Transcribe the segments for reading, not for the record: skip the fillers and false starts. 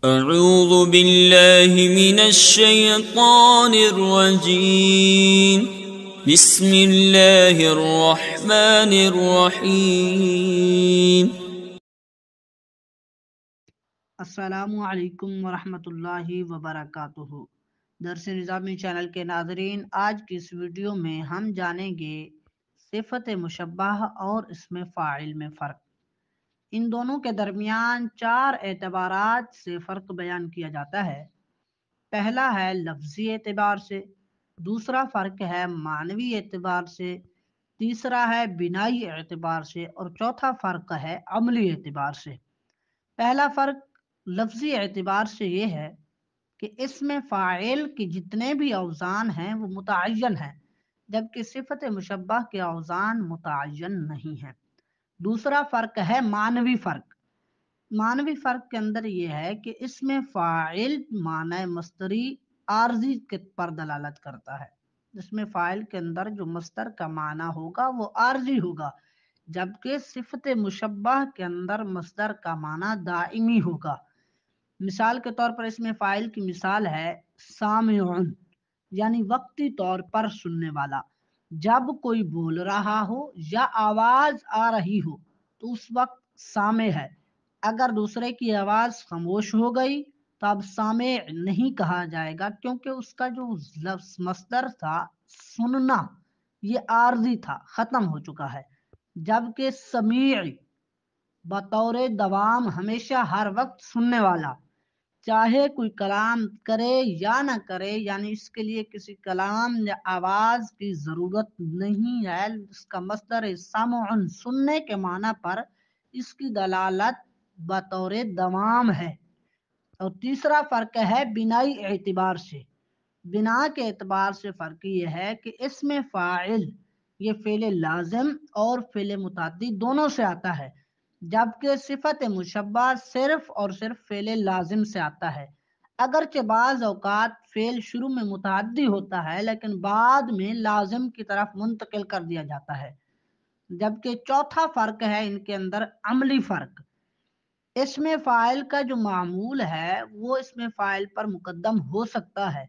اعوذ باللہ من الشیطان الرجیم بسم اللہ الرحمن الرحیم۔ السلام علیکم ورحمۃ اللہ وبرکاتہ۔ درس نظامی چینل کے ناظرین، آج کی اس ویڈیو میں ہم جانیں گے صفت مشبہ اور اسم فاعل میں فرق۔ ان دونوں کے درمیان 4 اعتبارات سے فرق بیان کیا جاتا ہے۔ پہلا ہے لفظی اعتبار سے، دوسرا فرق ہے معنوی اعتبار سے، تیسرا ہے بنائی اعتبار سے، اور چوتھا فرق ہے عملی اعتبار سے۔ پہلا فرق لفظی اعتبار سے یہ ہے کہ اسم فاعل کی جتنے بھی اوزان ہیں وہ متعین ہیں، جبکہ صفت مشبہ کے اوزان متعین نہیں ہیں۔ دوسرا فرق ہے معنوی فرق۔ معنوی فرق کے اندر یہ ہے کہ اسم فاعل معنی مصدری عارضی پر دلالت کرتا ہے۔ اسم فاعل کے اندر جو مصدر کا معنی ہوگا وہ عارضی ہوگا، جبکہ صفت مشبہ کے اندر مصدر کا معنی دائمی ہوگا۔ مثال کے طور پر اسم فاعل کی مثال ہے سامعون، یعنی وقتی طور پر سننے والا۔ جب کوئی بول رہا ہو یا آواز آ رہی ہو تو اس وقت سامع ہے۔ اگر دوسرے کی آواز خاموش ہو گئی تو اب سامع نہیں کہا جائے گا، کیونکہ اس کا جو لفظ مصدر تھا سننا یہ عارضی تھا، ختم ہو چکا ہے۔ جبکہ سمیع بطور دوام ہمیشہ ہر وقت سننے والا، چاہے کوئی کلام کرے یا نہ کرے، یعنی اس کے لیے کسی کلام یا آواز کی ضرورت نہیں ہے۔ اس کا مصدر سمع، سننے کے معنی پر اس کی دلالت بطور دوام ہے۔ اور تیسرا فرق ہے بنائی اعتبار سے۔ بنا کے اعتبار سے فرق یہ ہے کہ اسم فاعل یہ فعل لازم اور فعل متعدی دونوں سے آتا ہے، جبکہ صفت مشبہ صرف اور صرف فعل لازم سے آتا ہے۔ اگرچہ بعض اوقات فعل شروع میں متعدی ہوتا ہے لیکن بعد میں لازم کی طرف منتقل کر دیا جاتا ہے۔ جبکہ چوتھا فرق ہے ان کے اندر عملی فرق۔ اسم فاعل کا جو معمول ہے وہ اسم فاعل پر مقدم ہو سکتا ہے،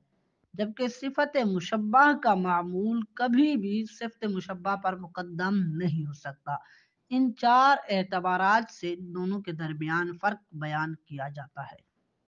جبکہ صفت مشبہ کا معمول کبھی بھی صفت مشبہ پر مقدم نہیں ہو سکتا۔ ان 4 اعتبارات سے دونوں کے درمیان فرق بیان کیا جاتا ہے۔